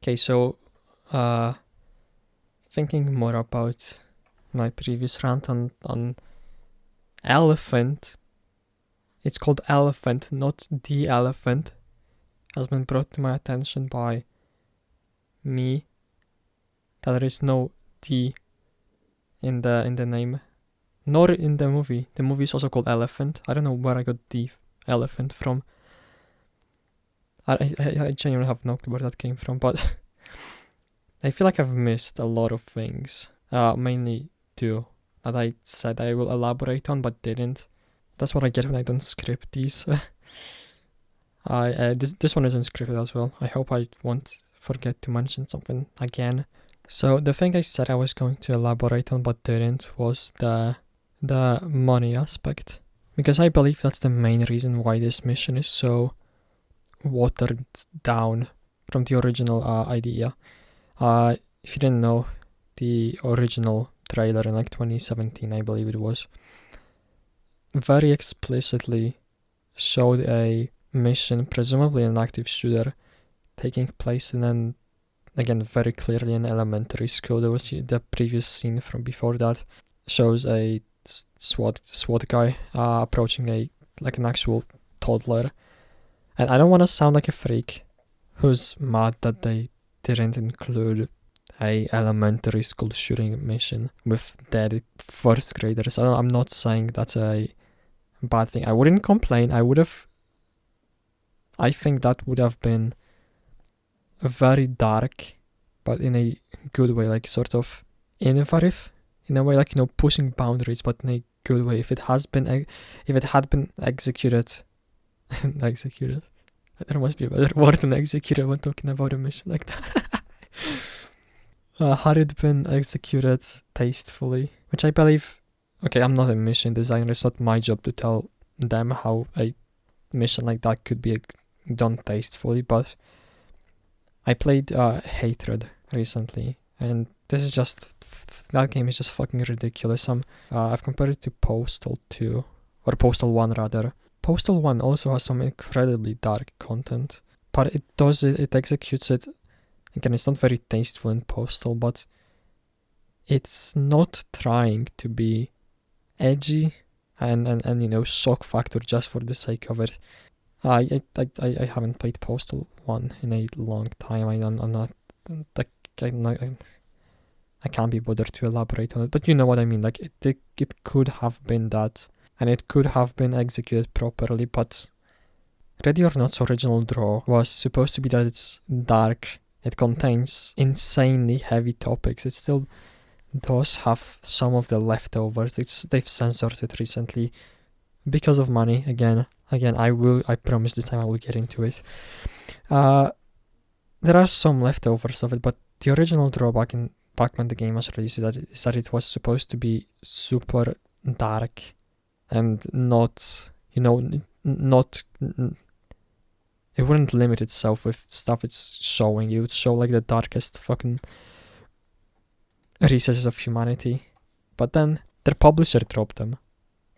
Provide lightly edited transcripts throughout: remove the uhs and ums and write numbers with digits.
Okay, so thinking more about my previous rant on elephant. It's called elephant, not the elephant. Has been brought to my attention by me that there is no D in the name, nor in the movie. The movie is also called Elephant. I don't know where I got the elephant from. I genuinely have no clue where that came from, but I feel like I've missed a lot of things. Mainly two that I said I will elaborate on, but didn't. That's what I get when I don't script these. This one isn't scripted as well. I hope I won't forget to mention something again. So the thing I said I was going to elaborate on but didn't was the money aspect. Because I believe that's the main reason why this mission is so watered down from the original idea. If you didn't know, the original trailer in like 2017, I believe it was, very explicitly showed a mission, presumably an active shooter, taking place in an, again, very clearly an elementary school. There was the previous scene from before that shows a SWAT guy approaching an actual toddler. And I don't want to sound like a freak who's mad that they didn't include a elementary school shooting mission with dead first graders. I'm not saying that's a bad thing. I wouldn't complain. I think that would have been very dark, but in a good way, like sort of innovative in a way, like, you know, pushing boundaries, but in a good way. If it had been executed, executed. There must be a better word than executed when talking about a mission like that. Had it been executed tastefully, which I believe, okay, I'm not a mission designer, it's not my job to tell them how a mission like that could be done tastefully, but I played Hatred recently, and this is just, that game is just fucking ridiculous. I've compared it to Postal 2, or Postal 1 rather. Postal 1 also has some incredibly dark content, but it executes it. Again, it's not very tasteful in Postal, but it's not trying to be edgy and you know, shock factor just for the sake of it. I haven't played Postal 1 in a long time. I'm not like, I can't be bothered to elaborate on it, but you know what I mean. Like it could have been that, and it could have been executed properly, but Ready or Not's original draw was supposed to be that it's dark. It contains insanely heavy topics. It still does have some of the leftovers. They've censored it recently because of money. Again, I promise this time I will get into it. There are some leftovers of it, but the original drawback back when the game was released is that it was supposed to be super dark and not, you know, not. It wouldn't limit itself with stuff it's showing. It would show like the darkest fucking recesses of humanity. But then their publisher dropped them,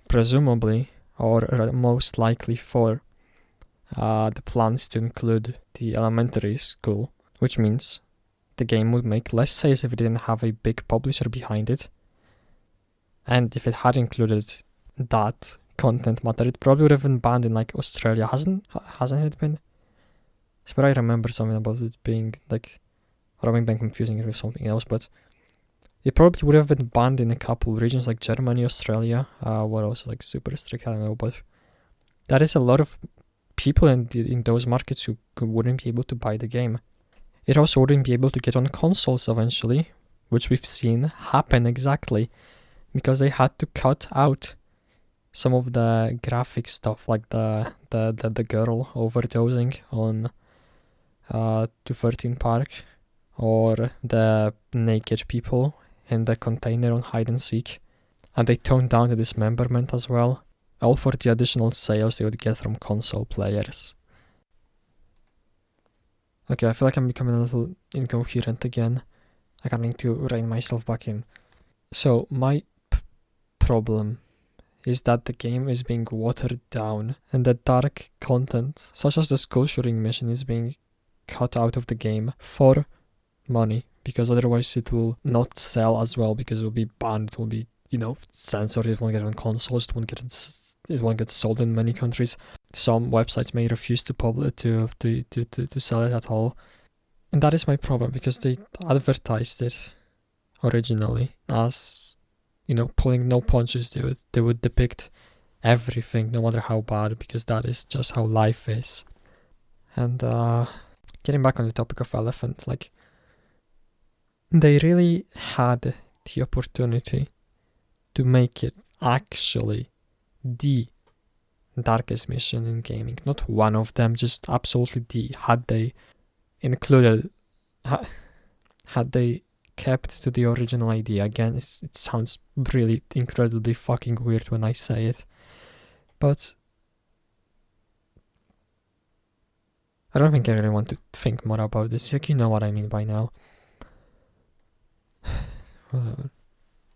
presumably, or most likely for the plans to include the elementary school, which means the game would make less sales if it didn't have a big publisher behind it. And if it had included that content matter, it probably would have been banned in like Australia. Hasn't it been? I swear I remember something about it being like, or I've been confusing it with something else, but it probably would have been banned in a couple of regions like Germany, Australia, what else, like super strict, I don't know, but that is a lot of people in those markets who wouldn't be able to buy the game. It also wouldn't be able to get on consoles eventually, which we've seen happen exactly, because they had to cut out some of the graphic stuff, like the girl overdosing on 213 Park, or the naked people in the container on hide and seek, and they toned down the dismemberment as well, all for the additional sales they would get from console players. Okay, I feel like I'm becoming a little incoherent again. I kind of need to rein myself back in. So my problem is that the game is being watered down, and the dark content, such as the school shooting mission, is being cut out of the game for money, because otherwise it will not sell as well, because it will be banned, it will be, censored, it won't get on consoles, it won't get sold in many countries. Some websites may refuse to to sell it at all. And that is my problem, because they advertised it originally as, pulling no punches. They would depict everything, no matter how bad, because that is just how life is. And getting back on the topic of Elephant, like, they really had the opportunity to make it actually the darkest mission in gaming. Not one of them, just absolutely the. Had they included, had they kept to the original idea. Again, it sounds really incredibly fucking weird when I say it, but I don't think I really want to think more about this. Like, you know what I mean by now. Whatever.